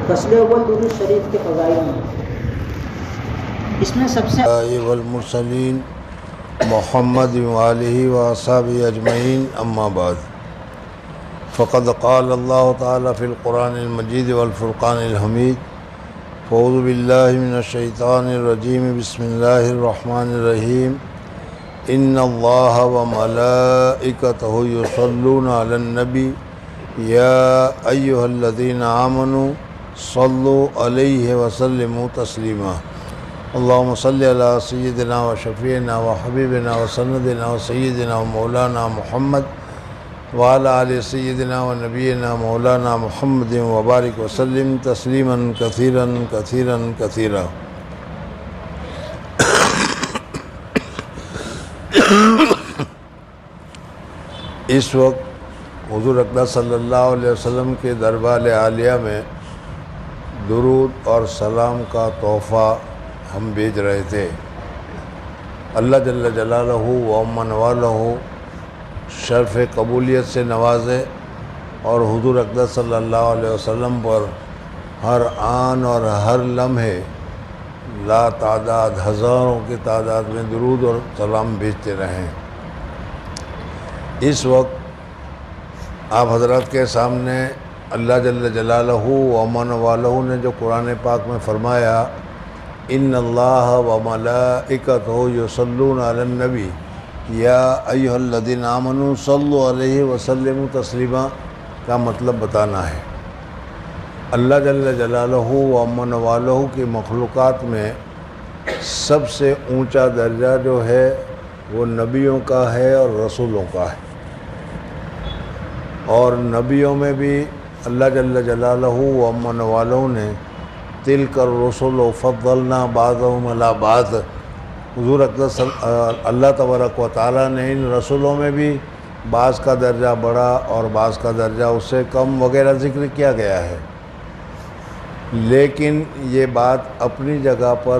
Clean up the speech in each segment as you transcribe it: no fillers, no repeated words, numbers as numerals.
فصل اول درود شریف کے فضائل میں اس میں سب سے والمرسلین محمد وآلہ وصحبہ اجمعین اما بعد فقد قال اللہ تعالی فی القرآن المجید والفرقان الحمید فاعوذ باللہ من الشیطان الرجیم بسم اللہ الرحمن الرحیم ان اللہ وملائکتہ یصلون علی النبی یا ایہا الذین آمنوا صلوا علیہ وسلموا تسلیما اللہم صلی علی سیدنا و شفیعنا و حبیبنا و سندنا و سیدنا و مولانا محمد وعلی آل سیدنا و نبینا مولانا محمد وبارک وسلم تسلیما کثیرا کثیرا کثیرا۔ اس وقت حضور اقدس صلی اللہ علیہ وسلم کے دربار عالیہ میں درود اور سلام کا تحفہ ہم بھیج رہے تھے۔ اللہ جل جلالہ و امن والہ شرف قبولیت سے نوازے اور حضور اقدس صلی اللہ علیہ وسلم پر ہر آن اور ہر لمحے لا تعداد ہزاروں کی تعداد میں درود اور سلام بھیجتے رہیں۔ اس وقت آپ حضرات کے سامنے اللہ جل جلالہ و امن والہ نے جو قرآن پاک میں فرمایا ان اللہ و ملائکتہ یصلون علی النبی یا ایھا الذین آمنوا صلوا علیہ وسلموا تسلیما کا مطلب بتانا ہے۔ اللہ جل جلالہ و امن والہ کی مخلوقات میں سب سے اونچا درجہ جو ہے وہ نبیوں کا ہے اور رسولوں کا ہے، اور نبیوں میں بھی اللہ جل جلالہ و امن والہ نے تلک الرسل فضلنا بعضهم علی بعض، حضور اقدس اللہ تبارک و تعالیٰ نے ان رسولوں میں بھی بعض کا درجہ بڑا اور بعض کا درجہ اس سے کم وغیرہ ذکر کیا گیا ہے، لیکن یہ بات اپنی جگہ پر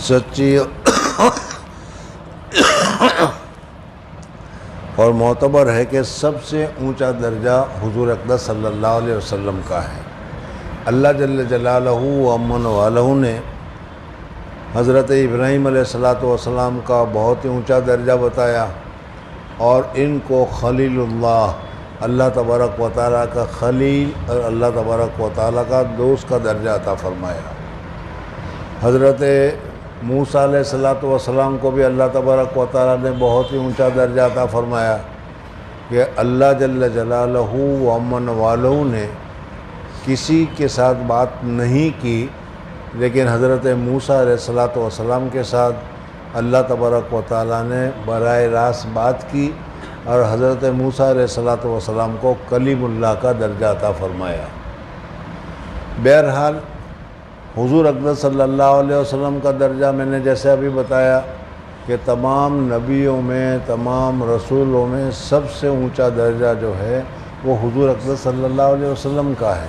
سچی اور معتبر ہے کہ سب سے اونچا درجہ حضور اقدس صلی اللہ علیہ وسلم کا ہے۔ اللہ جل جلالہ و امن والہ نے حضرت ابراہیم علیہ السلام کا بہت ہی اونچا درجہ بتایا اور ان کو خلیل اللہ تبارک و تعالیٰ کا خلیل اور اللہ تبارک و تعالیٰ کا دوست کا درجہ عطا فرمایا۔ حضرت موسیٰ علیہ السلام کو بھی اللہ تبارک و تعالیٰ نے بہت ہی اونچا درجہ عطا فرمایا کہ اللہ جل جلالہ و امن والہ نے کسی کے ساتھ بات نہیں کی، لیکن حضرت موسیٰ علیہ السلام کے ساتھ اللہ تبارک و تعالیٰ نے براہ راست بات کی اور حضرت موسیٰ علیہ السلام کو کلیم اللہ کا درجہ عطا فرمایا۔ بہرحال حضور اقدس صلی اللہ علیہ وسلم کا درجہ میں نے جیسے ابھی بتایا کہ تمام نبیوں میں تمام رسولوں میں سب سے اونچا درجہ جو ہے وہ حضور اقدس صلی اللہ علیہ وسلم کا ہے۔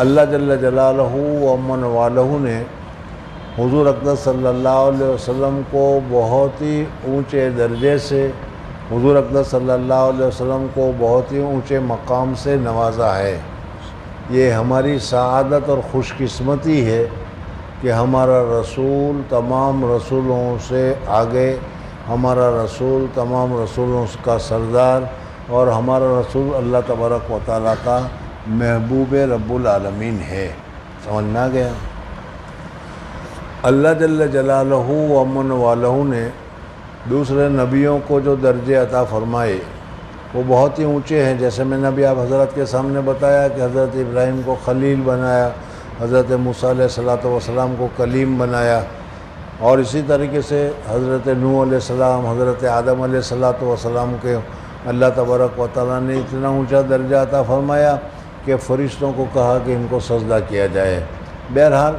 اللہ جل جلالہ و امن والہ نے حضور اقدس صلی اللہ علیہ وسلم کو بہت ہی اونچے درجے سے، حضور اقدس صلی اللہ علیہ وسلم کو بہت ہی اونچے مقام سے نوازا ہے۔ یہ ہماری سعادت اور خوش قسمتی ہے کہ ہمارا رسول تمام رسولوں سے آگے، ہمارا رسول تمام رسولوں کا سردار اور ہمارا رسول اللہ تبارک و تعالیٰ کا محبوب رب العالمین ہے۔ سمجھ میں آ گیا؟ اللہ جل جلالہ و امن والہ نے دوسرے نبیوں کو جو درجے عطا فرمائے وہ بہت ہی اونچے ہیں، جیسے میں نے ابھی آپ حضرت کے سامنے بتایا کہ حضرت ابراہیم کو خلیل بنایا، حضرت موسیٰ علیہ السلام کو کلیم بنایا، اور اسی طریقے سے حضرت نوح علیہ السلام، حضرت آدم علیہ السلام کے اللہ تبارک و تعالیٰ نے اتنا اونچا درجہ عطا فرمایا کہ فرشتوں کو کہا کہ ان کو سجدہ کیا جائے۔ بہرحال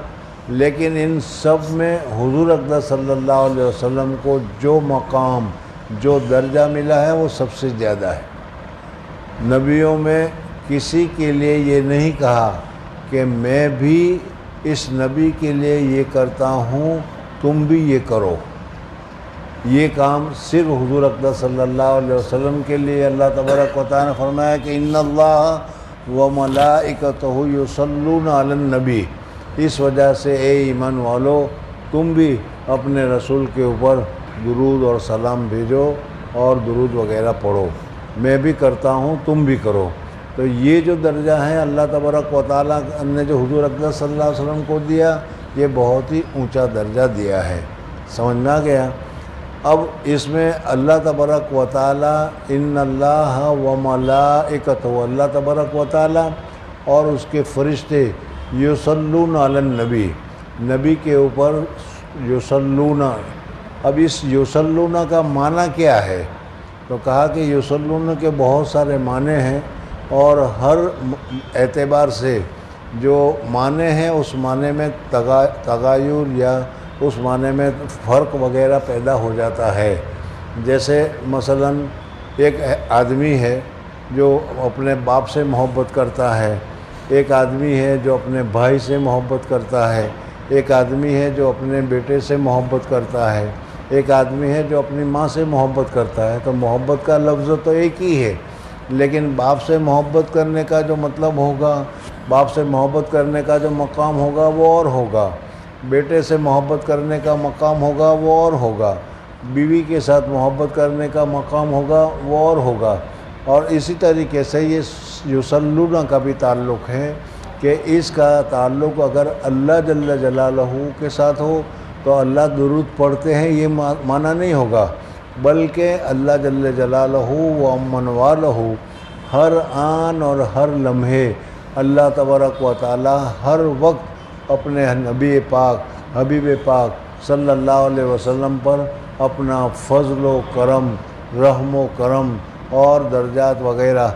لیکن ان سب میں حضور اقدس صلی اللہ علیہ وسلم کو جو مقام جو درجہ ملا ہے وہ سب سے زیادہ ہے۔ نبیوں میں کسی کے لیے یہ نہیں کہا کہ میں بھی اس نبی کے لیے یہ کرتا ہوں تم بھی یہ کرو، یہ کام صرف حضور اقدس صلی اللہ علیہ وسلم کے لیے اللہ تبارک و تعالیٰ نے فرمایا کہ ان اللہ و ملائکتہ یصلون علی النبی، اس وجہ سے اے ایمان والو تم بھی اپنے رسول کے اوپر درود اور سلام بھیجو اور درود وغیرہ پڑھو، میں بھی کرتا ہوں تم بھی کرو۔ تو یہ جو درجہ ہے اللہ تبارک و تعالیٰ نے جو حضور اقدس صلی اللہ علیہ وسلم کو دیا، یہ بہت ہی اونچا درجہ دیا ہے، سمجھ میں آ گیا؟ اب اس میں اللہ تبارک و تعالیٰ ان اللہ و ملائکتہ، اللہ تبارک و تعالیٰ اور اس کے فرشتے یصلون علی النبی، نبی کے اوپر یصلون۔ اب اس یصلون کا معنی کیا ہے؟ تو کہا کہ یصلون کے بہت سارے معنی ہیں، اور ہر اعتبار سے جو معنی ہیں اس معنی میں تغیر یا اس معنی میں فرق وغیرہ پیدا ہو جاتا ہے۔ جیسے مثلا ایک آدمی ہے جو اپنے باپ سے محبت کرتا ہے، ایک آدمی ہے جو اپنے بھائی سے محبت کرتا ہے، ایک آدمی ہے جو اپنے بیٹے سے محبت کرتا ہے، ایک آدمی ہے جو اپنی ماں سے محبت کرتا ہے۔ تو محبت کا لفظ تو ایک ہی ہے، لیکن باپ سے محبت کرنے کا جو مطلب ہوگا، باپ سے محبت کرنے کا جو مقام ہوگا وہ اور ہوگا، بیٹے سے محبت کرنے کا مقام ہوگا وہ اور ہوگا، بیوی کے ساتھ محبت کرنے کا مقام ہوگا وہ اور ہوگا۔ اور اسی طریقے سے یہ یصلون کا بھی تعلق ہے کہ اس کا تعلق اگر اللہ جل جلالہ کے ساتھ ہو تو اللہ درود پڑھتے ہیں یہ معنی نہیں ہوگا، بلکہ اللہ جل جلالہ و امن والہ ہر آن اور ہر لمحے اللہ تبارک و تعالی ہر وقت اپنے نبی پاک حبیب پاک صلی اللہ علیہ وسلم پر اپنا فضل و کرم، رحم و کرم اور درجات وغیرہ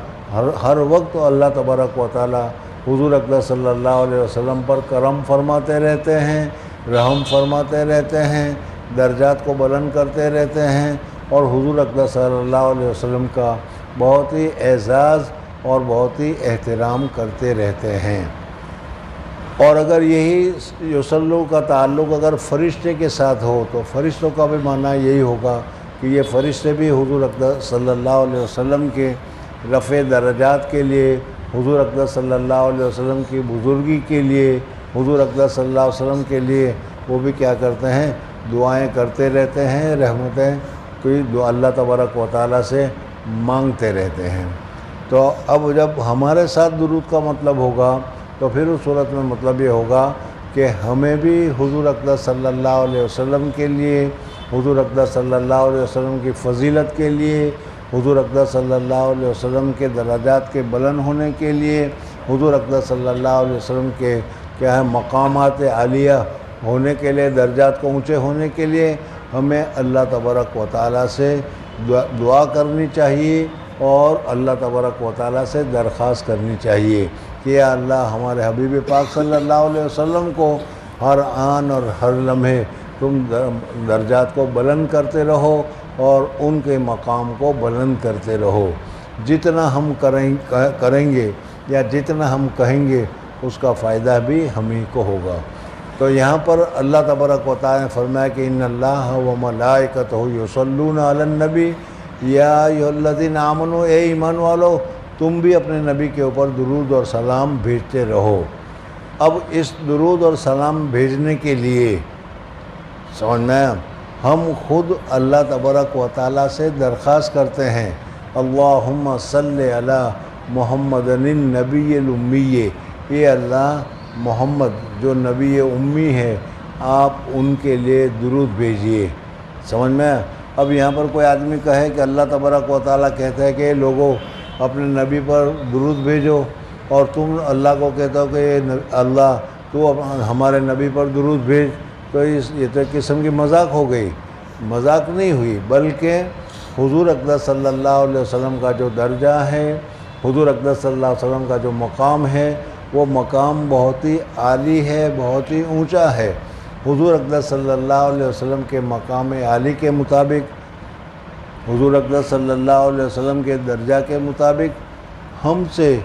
ہر وقت اللہ تبارک و تعالی حضور اقدس صلی اللہ علیہ وسلم پر کرم فرماتے رہتے ہیں، رحم فرماتے رہتے ہیں، درجات کو بلند کرتے رہتے ہیں، اور حضور اقدس صلی اللہ علیہ وسلم کا بہت ہی اعزاز اور بہت ہی احترام کرتے رہتے ہیں۔ اور اگر یہی یصلو کا تعلق اگر فرشتے کے ساتھ ہو تو فرشتوں کا بھی معنی یہی ہوگا کہ یہ فرشتے بھی حضور اقدس صلی اللہ علیہ وسلم کے رفع درجات کے لیے، حضور اقدس صلی اللہ علیہ وسلم کی بزرگی کے لیے، حضور اقدس صلی اللہ علیہ وسلم کے لیے وہ بھی کیا کرتے ہیں؟ دعائیں کرتے رہتے ہیں، رحمتیں کوئی اللہ تبارک و تعالیٰ سے مانگتے رہتے ہیں۔ تو اب جب ہمارے ساتھ درود کا مطلب ہوگا تو پھر اس صورت میں مطلب یہ ہوگا کہ ہمیں بھی حضور اقدس صلی اللہ علیہ وسلم کے لیے، حضور اقدس صلی اللہ علیہ وسلم کی فضیلت کے لیے، حضور اقدس صلی اللہ علیہ وسلم کے درجات کے بلند ہونے کے لیے، حضور اقدس صلی اللہ علیہ وسلم کے کیا ہے مقامات عالیہ ہونے کے لیے، درجات کو اونچے ہونے کے لیے ہمیں اللہ تبارک و تعالیٰ سے دعا کرنی چاہیے اور اللہ تبارک و تعالیٰ سے درخواست کرنی چاہیے کہ یا اللہ ہمارے حبیب پاک صلی اللہ علیہ وسلم کو ہر آن اور ہر لمحے تم درجات کو بلند کرتے رہو اور ان کے مقام کو بلند کرتے رہو۔ جتنا ہم کریں گے یا جتنا ہم کہیں گے اس کا فائدہ بھی ہمیں کو ہوگا۔ تو یہاں پر اللہ تبارک و تعالیٰ نے فرمایا کہ ان اللہ و ملائکتہ یصلون علی النبی یا ایھا الذین آمنوا، اے ایمان والو تم بھی اپنے نبی کے اوپر درود اور سلام بھیجتے رہو۔ اب اس درود اور سلام بھیجنے کے لیے سمجھ میں ہم خود اللہ تبارک و تعالیٰ سے درخواست کرتے ہیں، اللہم صلی علی محمد النبی الامی، اے اللہ محمد جو نبی امی ہے آپ ان کے لیے درود بھیجیے۔ سمجھ میں اب یہاں پر کوئی آدمی کہے کہ اللہ تبارک و تعالیٰ کہتے ہیں کہ لوگوں اپنے نبی پر درود بھیجو، اور تم اللہ کو کہتے ہو کہ اللہ تو ہمارے نبی پر درود بھیج، تو یہ تو ایک قسم کی مذاق ہو گئی۔ مذاق نہیں ہوئی، بلکہ حضور اقدس صلی اللہ علیہ وسلم کا جو درجہ ہے، حضور اقدس صلی اللہ علیہ وسلم کا جو مقام ہے وہ مقام بہت ہی عالی ہے، بہت ہی اونچا ہے۔ حضور اقدس صلی اللہ علیہ وسلم کے مقام عالی کے مطابق، حضور اقدس صلی اللہ علیہ وسلم کے درجہ کے مطابق ہم سے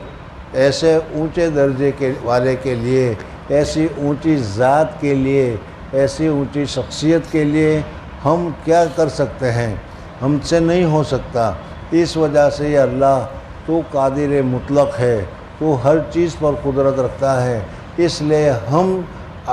ایسے اونچے درجے کے والے کے لیے، ایسی اونچی ذات کے لیے، ایسی اونچی شخصیت کے لیے ہم کیا کر سکتے ہیں، ہم سے نہیں ہو سکتا۔ اس وجہ سے یہ اللہ تو قادر مطلق ہے، تو ہر چیز پر قدرت رکھتا ہے، اس لیے ہم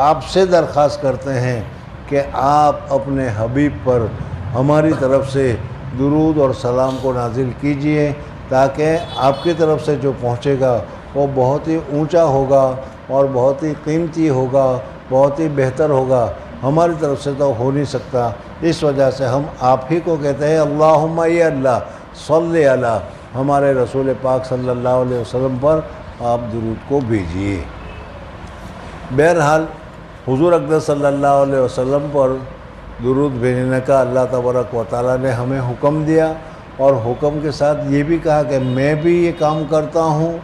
آپ سے درخواست کرتے ہیں کہ آپ اپنے حبیب پر ہماری طرف سے درود اور سلام کو نازل کیجئے، تاکہ آپ کی طرف سے جو پہنچے گا وہ بہت ہی اونچا ہوگا اور بہت ہی قیمتی ہوگا، بہت ہی بہتر ہوگا، ہماری طرف سے تو ہو نہیں سکتا۔ اس وجہ سے ہم آپ ہی کو کہتے ہیں اللہم یا اللہ صلی علی، ہمارے رسول پاک صلی اللہ علیہ وسلم پر آپ درود کو بھیجیے۔ بہرحال حضور اقدس صلی اللہ علیہ وسلم پر درود بھیجنے کا اللہ تبارک و تعالیٰ نے ہمیں حکم دیا، اور حکم کے ساتھ یہ بھی کہا کہ میں بھی یہ کام کرتا ہوں،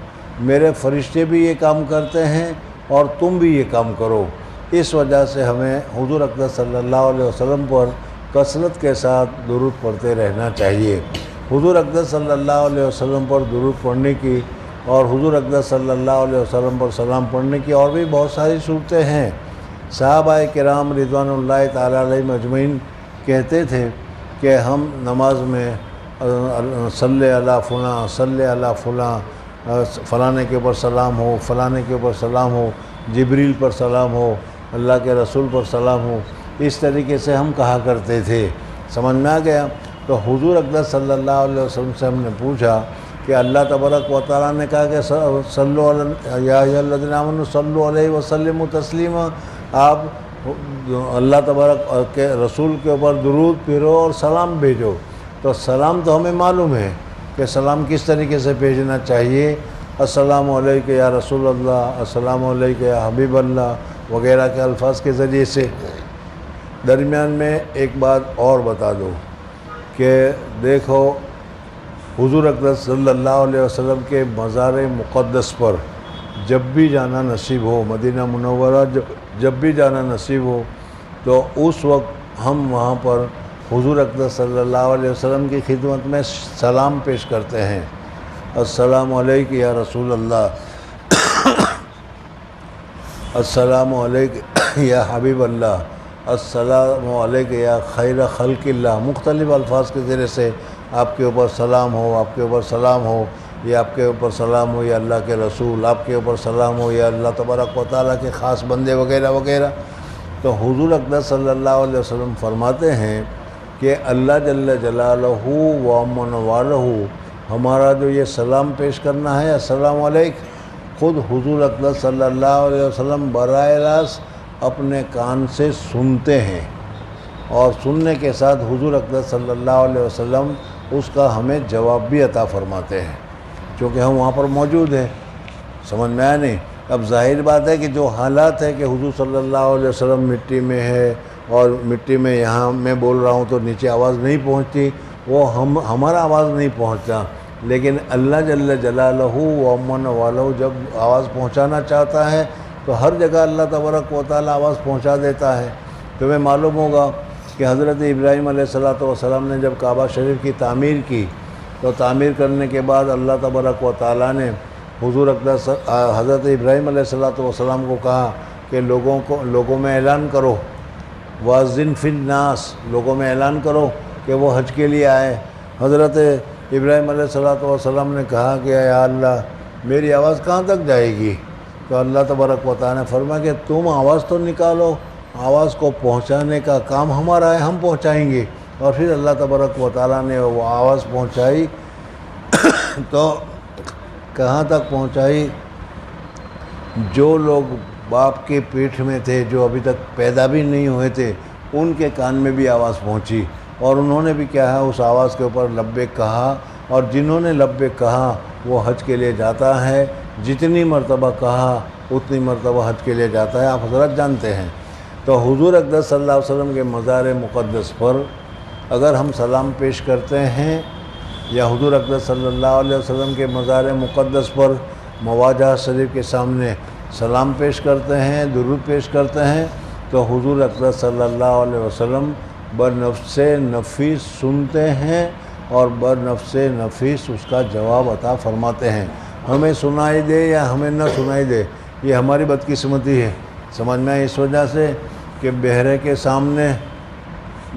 میرے فرشتے بھی یہ کام کرتے ہیں، اور تم بھی یہ کام کرو۔ اس وجہ سے ہمیں حضور اقدس صلی اللہ علیہ وسلم پر کثرت کے ساتھ درود پڑھتے رہنا چاہیے۔ حضور اقدس صلی اللہ علیہ وسلم پر درود پڑھنے کی اور حضور اقدس صلی اللہ علیہ وسلم پر سلام پڑھنے کی اور بھی بہت ساری صورتیں ہیں۔ صحابہ کرام رضوان اللہ تعالیٰ علیہم اجمعین کہتے تھے کہ ہم نماز میں صلی علی فلاں، صلی علی فلاں، فلانے کے اوپر سلام ہو، فلانے کے اوپر سلام ہو، جبریل پر سلام ہو، اللہ کے رسول پر سلام ہو، اس طریقے سے ہم کہا کرتے تھے۔ سمجھ میں آ گیا؟ تو حضور اقدس صلی اللہ علیہ وسلم سے ہم نے پوچھا کہ اللہ تبارک و تعالیٰ نے کہا کہ صلو علی یا ایھا الذین آمنوا صلوا علیہ وسلموا تسلیما، آپ اللہ تبارک کے رسول کے اوپر درود پھرو اور سلام بھیجو۔ تو سلام تو ہمیں معلوم ہے کہ سلام کس طریقے سے بھیجنا چاہیے، السلام علیکم یا رسول اللہ، السلام علیکم یا حبیب اللہ وغیرہ کے الفاظ کے ذریعے سے۔ درمیان میں ایک بات اور بتا دو کہ دیکھو حضور اقدس صلی اللہ علیہ وسلم کے مزار مقدس پر جب بھی جانا نصیب ہو، مدینہ منورہ جب بھی جانا نصیب ہو، تو اس وقت ہم وہاں پر حضور اقدس صلی اللہ علیہ وسلم کی خدمت میں سلام پیش کرتے ہیں، السلام علیکم یا رسول اللہ، السلام علیکم یا حبیب اللہ، السلام علیکم یا خیر خلق اللہ، مختلف الفاظ کے ذریعے سے آپ کے اوپر سلام ہو، آپ کے اوپر سلام ہو، یا آپ کے اوپر سلام ہو یا اللہ کے رسول، آپ کے اوپر سلام ہو یا اللہ تبارک و تعالیٰ کے خاص بندے وغیرہ وغیرہ۔ تو حضور اقدس صلی اللہ علیہ وسلم فرماتے ہیں کہ اللہ جل جلالہ و امن والہ ہمارا جو یہ سلام پیش کرنا ہے السلام علیکم، خود حضور اقدس صلی اللہ علیہ وسلم براہ راست اپنے کان سے سنتے ہیں، اور سننے کے ساتھ حضور اقدس صلی اللہ علیہ وسلم اس کا ہمیں جواب بھی عطا فرماتے ہیں، چونکہ ہم وہاں پر موجود ہیں۔ سمجھ میں آیا نہیں؟ اب ظاہر بات ہے کہ جو حالات ہے کہ حضور صلی اللہ علیہ وسلم مٹی میں ہے، اور مٹی میں یہاں میں بول رہا ہوں تو نیچے آواز نہیں پہنچتی، وہ ہمارا آواز نہیں پہنچتا، لیکن اللہ جل جلالہ و امن والہ جب آواز پہنچانا چاہتا ہے تو ہر جگہ اللہ تبارک و تعالیٰ آواز پہنچا دیتا ہے۔ تمہیں معلوم ہوگا کہ حضرت ابراہیم علیہ السلام نے جب کعبہ شریف کی تعمیر کی، تو تعمیر کرنے کے بعد اللہ تبارک و تعالیٰ نے حضور اقدس حضرت ابراہیم علیہ السلام کو کہا کہ لوگوں میں اعلان کرو، واذن فی الناس، لوگوں میں اعلان کرو کہ وہ حج کے لیے آئے۔ حضرت ابراہیم علیہ السلام نے کہا کہ یا اللہ میری آواز کہاں تک جائے گی؟ تو اللہ تبارک و تعالیٰ نے فرمایا کہ تم آواز تو نکالو، آواز کو پہنچانے کا کام ہمارا ہے، ہم پہنچائیں گے۔ اور پھر اللہ تبارک و تعالیٰ نے وہ آواز پہنچائی تو کہاں تک پہنچائی؟ جو لوگ باپ کے پیٹھ میں تھے، جو ابھی تک پیدا بھی نہیں ہوئے تھے، ان کے کان میں بھی آواز پہنچی، اور انہوں نے بھی کیا ہے اس آواز کے اوپر لبیک کہا، اور جنہوں نے لبیک کہا وہ حج کے لیے جاتا ہے، جتنی مرتبہ کہا اتنی مرتبہ حج کے لیے جاتا ہے، آپ حضرات جانتے ہیں۔ تو حضور اقدس صلی اللہ علیہ وسلم کے مزار مقدس پر اگر ہم سلام پیش کرتے ہیں، یا حضور اقدس صلی اللہ علیہ وسلم کے مزار مقدس پر مواجہ شریف کے سامنے سلام پیش کرتے ہیں، درود پیش کرتے ہیں، تو حضور اقدس صلی اللہ علیہ وسلم بنفس نفیس سنتے ہیں اور بنفس نفیس اس کا جواب عطا فرماتے ہیں۔ ہمیں سنائی دے یا ہمیں نہ سنائی دے، یہ ہماری بدقسمتی ہے، سمجھ میں اس وجہ سے کہ بہرے کے سامنے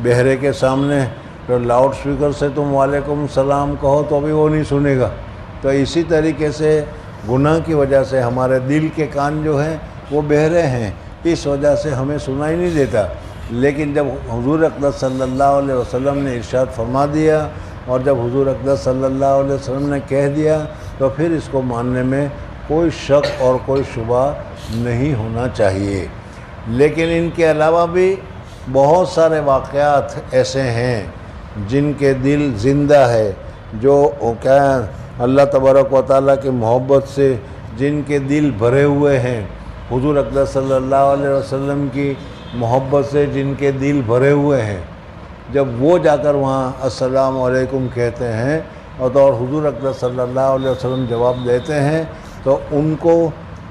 بہرے کے سامنے تو لاؤڈ سپیکر سے تم وعلیکم السلام کہو تو بھی وہ نہیں سنے گا۔ تو اسی طریقے سے گناہ کی وجہ سے ہمارے دل کے کان جو ہیں وہ بہرے ہیں، اس وجہ سے ہمیں سنائی نہیں دیتا۔ لیکن جب حضور اقدس صلی اللہ علیہ وسلم نے ارشاد فرما دیا اور جب حضور اقدس صلی اللہ علیہ وسلم نے کہہ دیا تو پھر اس کو ماننے میں کوئی شک اور کوئی شبہ نہیں ہونا چاہیے۔ لیکن ان کے علاوہ بھی بہت سارے واقعات ایسے ہیں جن کے دل زندہ ہے، جو کیا اللہ تبارک و تعالیٰ کی محبت سے جن کے دل بھرے ہوئے ہیں، حضور اقدس صلی اللہ علیہ وسلم کی محبت سے جن کے دل بھرے ہوئے ہیں، جب وہ جا کر وہاں السلام علیکم کہتے ہیں اور حضور اقدس صلی اللہ علیہ وسلم جواب دیتے ہیں تو ان کو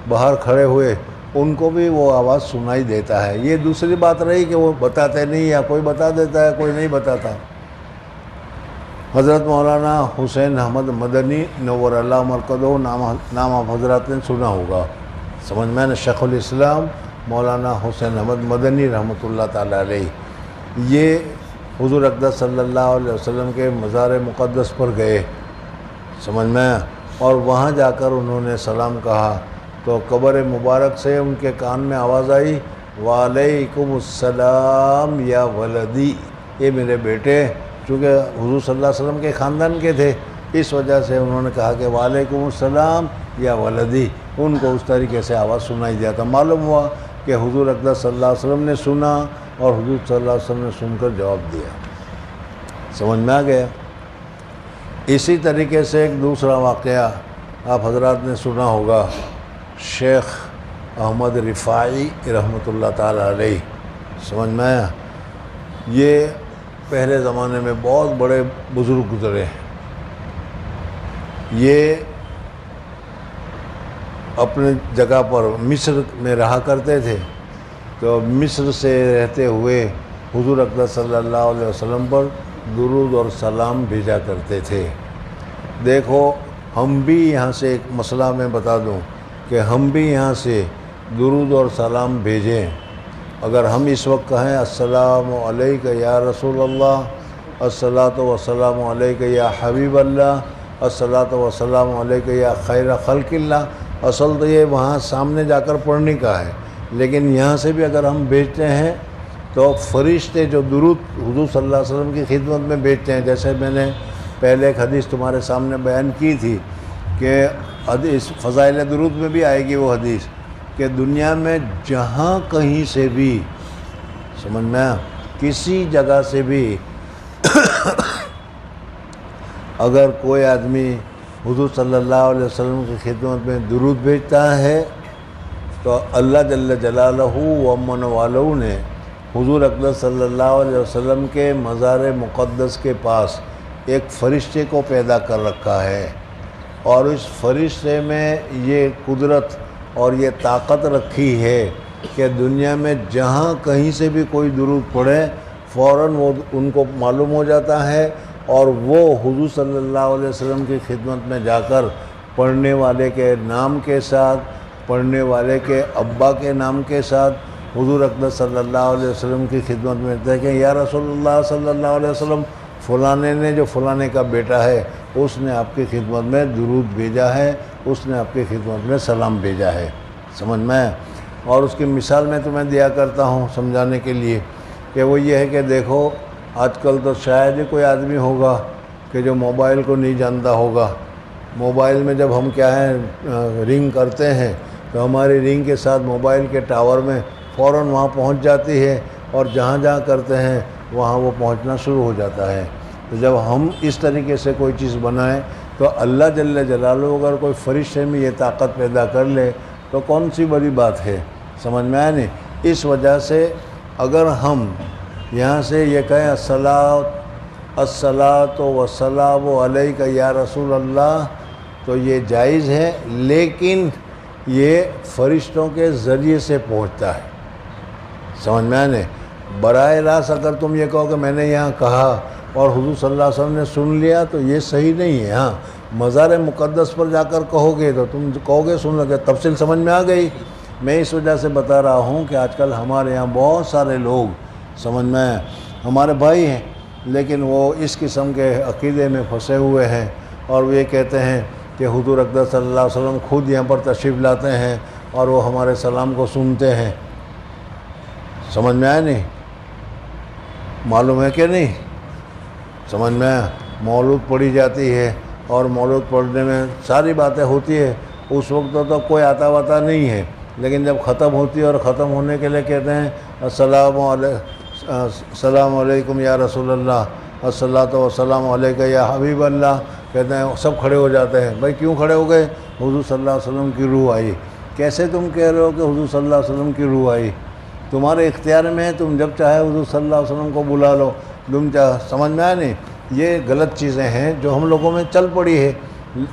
باہر کھڑے ہوئے ان کو بھی وہ آواز سنائی دیتا ہے۔ یہ دوسری بات رہی کہ وہ بتاتے نہیں، یا کوئی بتا دیتا ہے کوئی نہیں بتاتا۔ حضرت مولانا حسین احمد مدنی نور اللہ مرکزہ نام آپ حضرات نے سنا ہوگا، سمجھ میں نے، شیخ الاسلام مولانا حسین احمد مدنی رحمۃ اللہ تعالیٰ علیہ، یہ حضور اقدس صلی اللہ علیہ وسلم کے مزار مقدس پر گئے، سمجھ میں، اور وہاں جا کر انہوں نے سلام کہا تو قبر مبارک سے ان کے کان میں آواز آئی وعلیکم السلام یا ولدی، یہ میرے بیٹے، چونکہ حضور صلی اللہ علیہ وسلم کے خاندان کے تھے، اس وجہ سے انہوں نے کہا کہ وعلیکم السلام یا ولدی، ان کو اس طریقے سے آواز سنائی دیا تھا۔ معلوم ہوا کہ حضور اقدس صلی اللہ علیہ وسلم نے سنا اور حضور صلی اللہ علیہ وسلم نے سن کر جواب دیا، سمجھ میں آ گیا۔ اسی طریقے سے ایک دوسرا واقعہ آپ حضرات نے سنا ہوگا، شیخ احمد رفاعی رحمۃ اللہ تعالیٰ علیہ، سمجھ میں آیا، یہ پہلے زمانے میں بہت بڑے بزرگ گزرے ہیں۔ یہ اپنے جگہ پر مصر میں رہا کرتے تھے، تو مصر سے رہتے ہوئے حضور اقدس صلی اللہ علیہ وسلم پر درود اور سلام بھیجا کرتے تھے۔ دیکھو ہم بھی یہاں سے ایک مسئلہ میں بتا دوں کہ ہم بھی یہاں سے درود اور سلام بھیجیں۔ اگر ہم اس وقت کہیں السلام علیکہ یا رسول اللہ، الصلاۃ والسلام علیکہ یا حبیب اللہ، الصلاۃ والسلام علیکہ یا خیر خلق اللہ، اصل تو یہ وہاں سامنے جا کر پڑھنے کا ہے، لیکن یہاں سے بھی اگر ہم بھیجتے ہیں تو فرشتے جو درود حضور صلی اللہ علیہ وسلم کی خدمت میں بھیجتے ہیں، جیسے میں نے پہلے ایک حدیث تمہارے سامنے بیان کی تھی کہ حدیث فضائل درود میں بھی آئے گی وہ حدیث کہ دنیا میں جہاں کہیں سے بھی، سمجھ میں، کسی جگہ سے بھی اگر کوئی آدمی حضور صلی اللہ علیہ وسلم کی خدمت میں درود بھیجتا ہے تو اللہ جل جلالہ و من والہ نے حضور اقدس صلی اللہ علیہ وسلم کے مزار مقدس کے پاس ایک فرشتے کو پیدا کر رکھا ہے، اور اس فرشتے میں یہ قدرت اور یہ طاقت رکھی ہے کہ دنیا میں جہاں کہیں سے بھی کوئی درود پڑھے فوراً وہ ان کو معلوم ہو جاتا ہے، اور وہ حضور صلی اللہ علیہ وسلم کی خدمت میں جا کر پڑھنے والے کے نام کے ساتھ، پڑھنے والے کے ابا کے نام کے ساتھ حضور اقدس صلی اللہ علیہ وسلم کی خدمت میں دیکھیں یا رسول اللہ صلی اللہ علیہ وسلم، فلانے نے جو فلانے کا بیٹا ہے اس نے آپ کی خدمت میں درود بھیجا ہے، اس نے آپ کی خدمت میں سلام بھیجا ہے، سمجھ میں۔ اور اس کی مثال میں تمہیں دیا کرتا ہوں سمجھانے کے لیے کہ وہ یہ ہے کہ دیکھو آج کل تو شاید ہی کوئی آدمی ہوگا کہ جو موبائل کو نہیں جانتا ہوگا۔ موبائل میں جب ہم کیا ہے رنگ کرتے ہیں تو ہماری رنگ کے ساتھ موبائل کے ٹاور میں فوراً وہاں پہنچ جاتی ہے، اور جہاں جہاں کرتے ہیں وہاں وہ پہنچنا شروع ہو جاتا ہے۔ تو جب ہم اس طریقے سے کوئی چیز بنائیں تو اللہ جل جلالہ اگر کوئی فرشتے میں یہ طاقت پیدا کر لے تو کون سی بڑی بات ہے، سمجھ میں آیا نہیں۔ اس وجہ سے اگر ہم یہاں سے یہ کہیں الصلاۃ والسلام علیکہ یا رسول اللہ تو یہ جائز ہے، لیکن یہ فرشتوں کے ذریعے سے پہنچتا ہے، سمجھ میں آنے۔ براہ راست اگر تم یہ کہو کہ میں نے یہاں کہا اور حضور صلی اللہ علیہ وسلم نے سن لیا تو یہ صحیح نہیں ہے۔ ہاں مزار مقدس پر جا کر کہو گے تو تم کہو گے سن لگے، تفصیل سمجھ میں آ گئی۔ میں اس وجہ سے بتا رہا ہوں کہ آج کل ہمارے یہاں بہت سارے لوگ، سمجھ میں، ہمارے بھائی ہیں، لیکن وہ اس قسم کے عقیدے میں پھنسے ہوئے ہیں، اور وہ یہ کہتے ہیں کہ حضور اقدس صلی اللہ علیہ وسلم خود یہاں پر تشریف لاتے ہیں اور وہ ہمارے سلام کو سنتے ہیں۔ سمجھ میں آیا نہیں؟ معلوم ہے کہ نہیں؟ سمجھ میں آیا؟ مولود پڑھی جاتی ہے، اور مولود پڑھنے میں ساری باتیں ہوتی ہے، اس وقت تو کوئی آتا واتا نہیں ہے، لیکن جب ختم ہوتی ہے اور ختم ہونے کے لیے کہتے ہیں السلام علیکم یا رسول اللہ، الصلاۃ والسلام علیک یا حبیب اللہ، کہتے ہیں سب کھڑے ہو جاتے ہیں۔ بھائی کیوں کھڑے ہو گئے؟ حضور صلی اللہ علیہ وسلم کی روح آئی۔ کیسے تم کہہ رہے ہو کہ حضور صلی اللہ علیہ وسلم کی روح آئی؟ تمہارے اختیار میں ہے، تم جب چاہے حضور صلی اللہ علیہ وسلم کو بلا لو، تم سمجھ میں آیا نہیں؟ یہ غلط چیزیں ہیں جو ہم لوگوں میں چل پڑی ہے،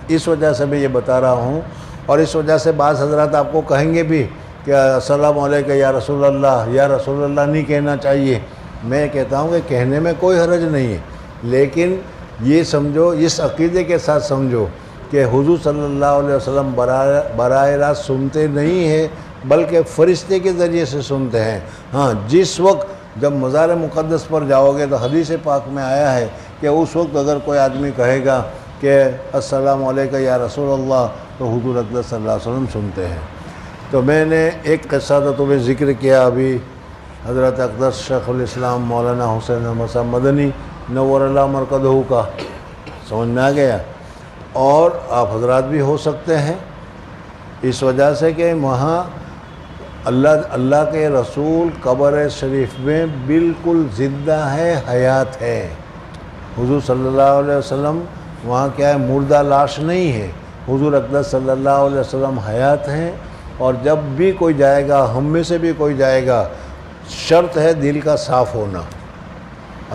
اس وجہ سے بھی یہ بتا رہا ہوں، اور اس وجہ سے بعض حضرات آپ کو کہیں گے بھی کہ السلام علیکم یا رسول اللہ نہیں کہنا چاہیے۔ میں کہتا ہوں کہ کہنے میں کوئی حرج نہیں ہے، لیکن یہ سمجھو، اس عقیدے کے ساتھ سمجھو کہ حضور صلی اللہ علیہ وسلم براہ راست سنتے نہیں ہیں، بلکہ فرشتے کے ذریعے سے سنتے ہیں۔ ہاں، جس وقت جب مزار مقدس پر جاؤ گے تو حدیث پاک میں آیا ہے کہ اس وقت اگر کوئی آدمی کہے گا کہ السلام علیکم یا رسول اللہ، تو حضور اقدس صلی اللہ علیہ وسلم سنتے ہیں۔ تو میں نے ایک قصہ تو تمہیں ذکر کیا ابھی، حضرت اقدس شیخ الاسلام مولانا حسین احمد صاحب مدنی نور اللہ مرکزہ کا، سمجھ میں آ گیا؟ اور آپ حضرات بھی ہو سکتے ہیں، اس وجہ سے کہ وہاں اللہ کے رسول قبر شریف میں بالکل زندہ ہے، حیات ہے۔ حضور صلی اللہ علیہ وسلم وہاں کیا ہے، مردہ لاش نہیں ہے، حضور اقدس صلی اللہ علیہ وسلم حیات ہیں، اور جب بھی کوئی جائے گا، ہم میں سے بھی کوئی جائے گا، شرط ہے دل کا صاف ہونا۔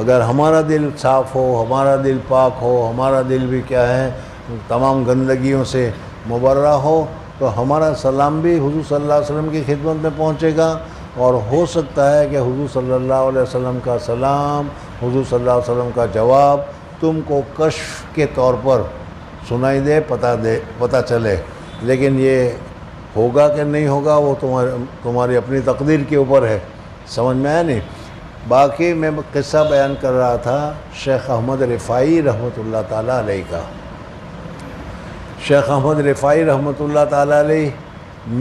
اگر ہمارا دل صاف ہو، ہمارا دل پاک ہو، ہمارا دل بھی کیا ہے تمام گندگیوں سے مبرہ ہو، تو ہمارا سلام بھی حضور صلی اللہ علیہ وسلم کی خدمت میں پہنچے گا، اور ہو سکتا ہے کہ حضور صلی اللہ علیہ وسلم کا سلام، حضور صلی اللہ علیہ وسلم کا جواب تم کو کشف کے طور پر سنائی دے، پتہ چلے، لیکن یہ ہوگا کہ نہیں ہوگا وہ تمہاری اپنی تقدیر کے اوپر ہے۔ سمجھ میں آیا نہیں؟ باقی میں قصہ بیان کر رہا تھا شیخ احمد رفاعی رحمۃ اللہ تعالیٰ علیہ کا۔ شیخ احمد رفاعی رحمۃ اللہ تعالیٰ علیہ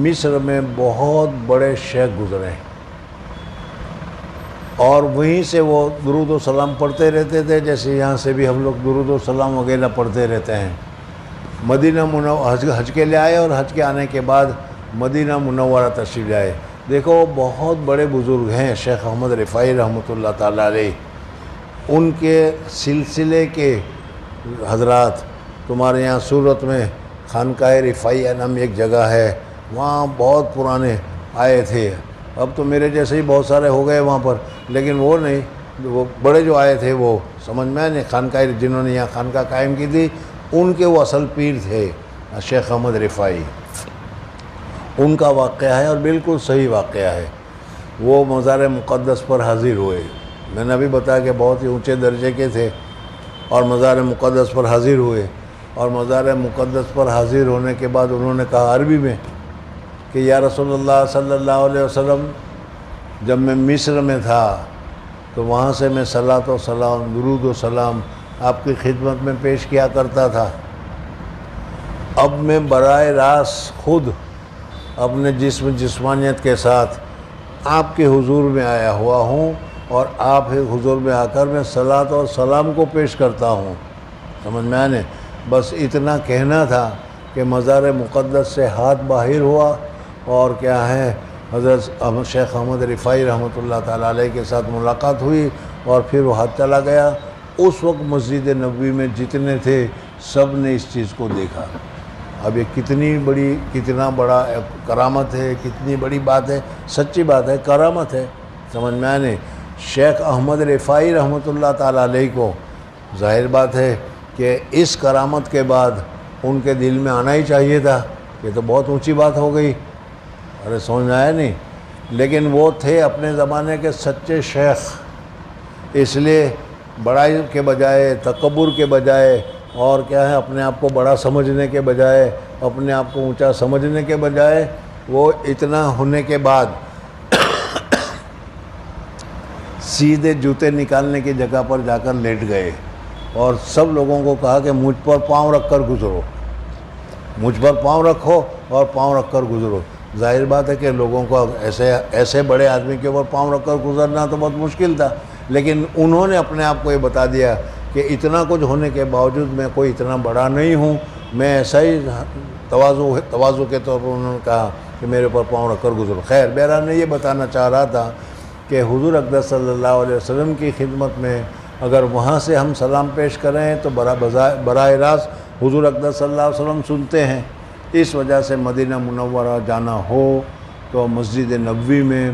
مصر میں بہت بڑے شیخ گزرے، اور وہیں سے وہ درود و سلام پڑھتے رہتے تھے، جیسے یہاں سے بھی ہم لوگ درود و سلام وغیرہ پڑھتے رہتے ہیں۔ مدینہ منورہ حج کے لیے آئے، اور حج کے آنے کے بعد مدینہ منورہ تشریف لائے۔ دیکھو بہت بڑے بزرگ ہیں شیخ احمد رفاعی رحمۃ اللہ تعالیٰ علیہ، ان کے سلسلے کے حضرات تمہارے یہاں سورت میں خانقاہ رفاعیہ نام ایک جگہ ہے، وہاں بہت پرانے آئے تھے، اب تو میرے جیسے ہی بہت سارے ہو گئے وہاں پر، لیکن وہ نہیں، وہ بڑے جو آئے تھے وہ سمجھ میں نہیں، خانقاہ جنہوں نے یہاں خانقاہ قائم کی تھی ان کے وہ اصل پیر تھے شیخ احمد رفاعی۔ ان کا واقعہ ہے، اور بالکل صحیح واقعہ ہے۔ وہ مزار مقدس پر حاضر ہوئے، میں نے ابھی بتایا کہ بہت ہی اونچے درجے کے تھے، اور مزار مقدس پر حاضر ہوئے، اور مزار مقدس پر حاضر ہونے کے بعد انہوں نے کہا عربی میں کہ یا رسول اللہ صلی اللہ علیہ وسلم، جب میں مصر میں تھا تو وہاں سے میں صلاۃ و سلام، درود و سلام آپ کی خدمت میں پیش کیا کرتا تھا، اب میں براہ راست خود اپنے جسمانیت کے ساتھ آپ کے حضور میں آیا ہوا ہوں، اور آپ حضور میں آ کر میں صلاۃ اور سلام کو پیش کرتا ہوں۔ سمجھ میں آنے؟ بس اتنا کہنا تھا کہ مزار مقدس سے ہاتھ باہر ہوا، اور کیا ہے حضرت شیخ احمد رفاعی رحمۃ اللہ تعالیٰ علیہ کے ساتھ ملاقات ہوئی، اور پھر وہ ہاتھ چلا گیا۔ اس وقت مسجد نبوی میں جتنے تھے سب نے اس چیز کو دیکھا۔ اب یہ کتنا بڑا کرامت ہے، کتنی بڑی بات ہے، سچی بات ہے، کرامت ہے، سمجھ میں آنے؟ شیخ احمد رفاعی رحمۃ اللہ تعالیٰ علیہ کو ظاہر بات ہے کہ اس کرامت کے بعد ان کے دل میں آنا ہی چاہیے تھا، یہ تو بہت اونچی بات ہو گئی، ارے سمجھ میں آیا نہیں؟ لیکن وہ تھے اپنے زمانے کے سچے شیخ، اس لیے بڑائی کے بجائے، تکبر کے بجائے، اور کیا ہے اپنے آپ کو بڑا سمجھنے کے بجائے، اپنے آپ کو اونچا سمجھنے کے بجائے، وہ اتنا ہونے کے بعد سیدھے جوتے نکالنے کی جگہ پر جا کر لیٹ گئے اور سب لوگوں کو کہا کہ مجھ پر پاؤں رکھ کر گزرو، مجھ پر پاؤں رکھو اور پاؤں رکھ کر گزرو۔ ظاہر بات ہے کہ لوگوں کو ایسے بڑے آدمی کے اوپر پاؤں رکھ کر گزرنا تو بہت مشکل تھا، لیکن انہوں نے اپنے آپ کو یہ بتا دیا کہ اتنا کچھ ہونے کے باوجود میں کوئی اتنا بڑا نہیں ہوں، میں ایسا ہی تواضع کے طور پر انہوں نے کہا کہ میرے اوپر پاؤں رکھ کر گزرو۔ خیر، بہرحال میں یہ بتانا چاہ رہا تھا کہ حضور اقدس صلی اللہ علیہ وسلم کی خدمت میں اگر وہاں سے ہم سلام پیش کریں تو براہ راست حضور اقدس صلی اللہ علیہ وسلم سنتے ہیں۔ اس وجہ سے مدینہ منورہ جانا ہو تو مسجد نبوی میں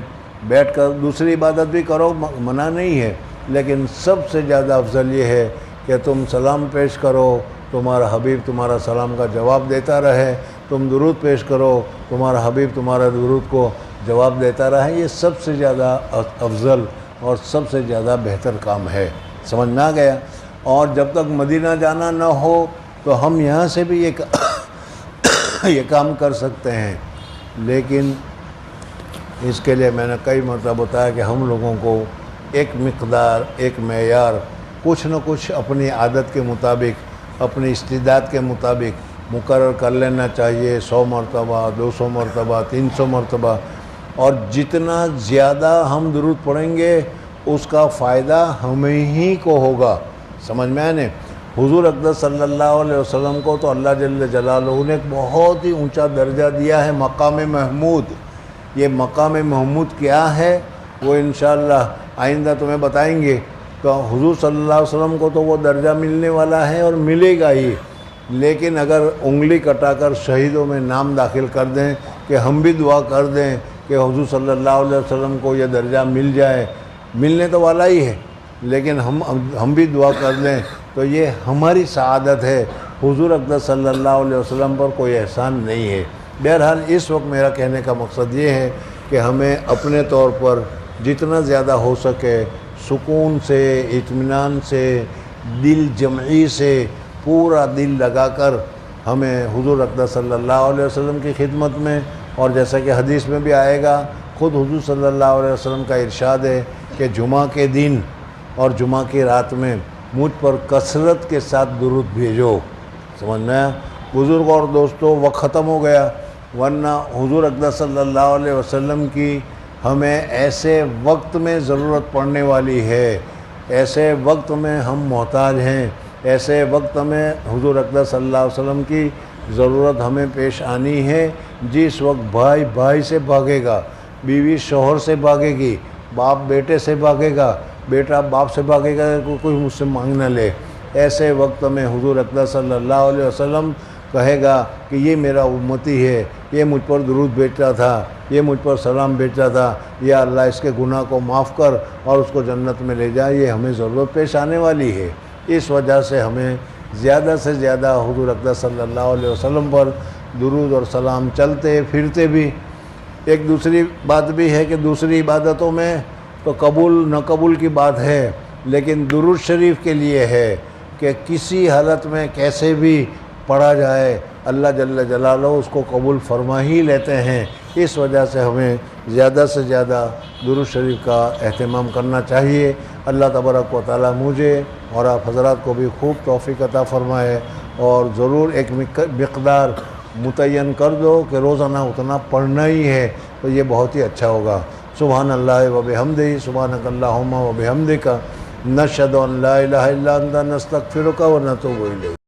بیٹھ کر دوسری عبادت بھی کرو، منع نہیں ہے، لیکن سب سے زیادہ افضل یہ ہے کہ تم سلام پیش کرو، تمہارا حبیب تمہارا سلام کا جواب دیتا رہے، تم درود پیش کرو، تمہارا حبیب تمہارا درود کو جواب دیتا رہے۔ یہ سب سے زیادہ افضل اور سب سے زیادہ بہتر کام ہے، سمجھ میں آ گیا۔ اور جب تک مدینہ جانا نہ ہو تو ہم یہاں سے بھی یہ کام کر سکتے ہیں، لیکن اس کے لیے میں نے کئی مرتبہ بتایا کہ ہم لوگوں کو ایک مقدار، ایک معیار، کچھ نہ کچھ اپنی عادت کے مطابق، اپنی استعداد کے مطابق مقرر کر لینا چاہیے۔ 100 مرتبہ، 200 مرتبہ، 300 مرتبہ، اور جتنا زیادہ ہم درود پڑھیں گے اس کا فائدہ ہمیں ہی کو ہوگا، سمجھ میں آنے۔ حضور اقدس صلی اللہ علیہ وسلم کو تو اللہ جل جلالہ نے ایک بہت ہی اونچا درجہ دیا ہے، مقام محمود۔ یہ مقام محمود کیا ہے وہ انشاءاللہ آئندہ تمہیں بتائیں گے۔ تو حضور صلی اللہ علیہ وسلم کو تو وہ درجہ ملنے والا ہے اور ملے گا ہی، لیکن اگر انگلی کٹا کر شہیدوں میں نام داخل کر دیں کہ ہم بھی دعا کر دیں کہ حضور صلی اللہ علیہ وسلم کو یہ درجہ مل جائے، ملنے تو والا ہی ہے، لیکن ہم بھی دعا کر دیں تو یہ ہماری سعادت ہے، حضور اقدس صلی اللہ علیہ وسلم پر کوئی احسان نہیں ہے۔ بہرحال اس وقت میرا کہنے کا مقصد یہ ہے کہ ہمیں اپنے طور پر جتنا زیادہ ہو سکے سکون سے، اطمینان سے، دل جمعی سے، پورا دل لگا کر ہمیں حضور اقدس صلی اللہ علیہ وسلم کی خدمت میں، اور جیسا کہ حدیث میں بھی آئے گا، خود حضور صلی اللہ علیہ وسلم کا ارشاد ہے کہ جمعہ کے دن اور جمعہ کی رات میں مجھ پر کثرت کے ساتھ درود بھیجو، سمجھ میں آیا؟ بزرگ اور دوستو، وقت ختم ہو گیا، ورنہ حضور اقدس صلی اللہ علیہ وسلم کی ہمیں ایسے وقت میں ضرورت پڑنے والی ہے، ایسے وقت میں ہم محتاج ہیں، ایسے وقت میں حضور اقدس صلی اللہ علیہ وسلم کی ضرورت ہمیں پیش آنی ہے، جس وقت بھائی بھائی سے بھاگے گا، بیوی شوہر سے بھاگے گی، باپ بیٹے سے بھاگے گا، بیٹا باپ سے بھاگے گا کہ کوئی مجھ سے مانگ نہ لے۔ ایسے وقت میں حضور اقدس صلی اللہ علیہ وسلم کہے گا کہ یہ میرا امتی ہے، یہ مجھ پر درود بھیجتا تھا، یہ مجھ پر سلام بھیجتا تھا، یا اللہ اس کے گناہ کو معاف کر اور اس کو جنت میں لے جا، یہ ہمیں ضرورت پیش آنے والی ہے۔ اس وجہ سے ہمیں زیادہ سے زیادہ حضور اقدس صلی اللہ علیہ وسلم پر درود اور سلام چلتے پھرتے بھی۔ ایک دوسری بات بھی ہے کہ دوسری عبادتوں میں تو قبول نہ قبول کی بات ہے، لیکن درود شریف کے لیے ہے کہ کسی حالت میں کیسے بھی پڑھا جائے اللہ جل جلالہ اس کو قبول فرما ہی لیتے ہیں۔ اس وجہ سے ہمیں زیادہ سے زیادہ درود شریف کا اہتمام کرنا چاہیے۔ اللہ تبارک و تعالی مجھے اور آپ حضرات کو بھی خوب توفیق عطا فرمائے، اور ضرور ایک مقدار متعین کر دو کہ روزانہ اتنا پڑھنا ہی ہے، تو یہ بہت ہی اچھا ہوگا۔ سبحان اللہ و بحمدہ، سبحانک اللہم و بحمدک، نشہد ان لا الہ الا انت، نستغفرک و نتوب الیک۔